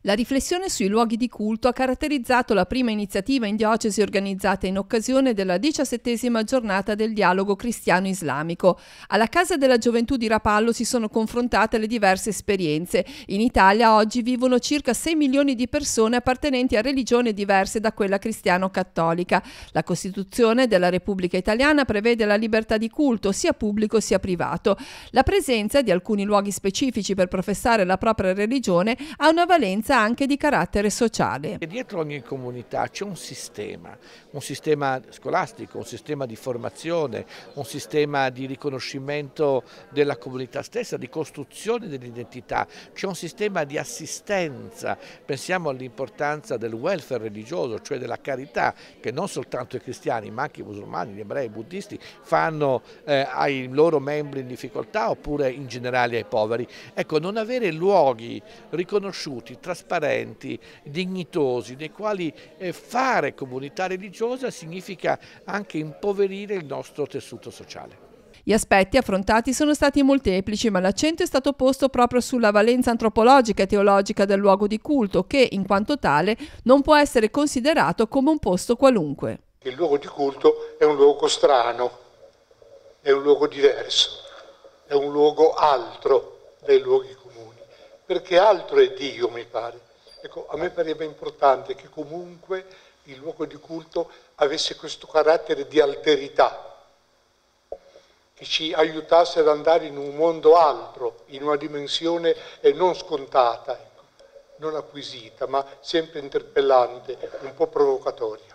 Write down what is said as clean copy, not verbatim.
La riflessione sui luoghi di culto ha caratterizzato la prima iniziativa in diocesi organizzata in occasione della 17ª giornata del dialogo cristiano-islamico. Alla Casa della Gioventù di Rapallo si sono confrontate le diverse esperienze. In Italia oggi vivono circa 6 milioni di persone appartenenti a religioni diverse da quella cristiano-cattolica. La Costituzione della Repubblica Italiana prevede la libertà di culto, sia pubblico sia privato. La presenza di alcuni luoghi specifici per professare la propria religione ha una valenza anche di carattere sociale. E dietro ogni comunità c'è un sistema scolastico, un sistema di formazione, un sistema di riconoscimento della comunità stessa, di costruzione dell'identità, c'è un sistema di assistenza. Pensiamo all'importanza del welfare religioso, cioè della carità che non soltanto i cristiani ma anche i musulmani, gli ebrei, i buddisti fanno ai loro membri in difficoltà oppure in generale ai poveri. Ecco, non avere luoghi riconosciuti, trasparenti, dignitosi, nei quali fare comunità religiosa significa anche impoverire il nostro tessuto sociale. Gli aspetti affrontati sono stati molteplici, ma l'accento è stato posto proprio sulla valenza antropologica e teologica del luogo di culto, che, in quanto tale, non può essere considerato come un posto qualunque. Il luogo di culto è un luogo strano, è un luogo diverso, è un luogo altro dai luoghi comuni, perché altro è Dio, mi pare. Ecco, a me pareva importante che comunque il luogo di culto avesse questo carattere di alterità, che ci aiutasse ad andare in un mondo altro, in una dimensione non scontata, ecco, non acquisita, ma sempre interpellante, un po' provocatoria.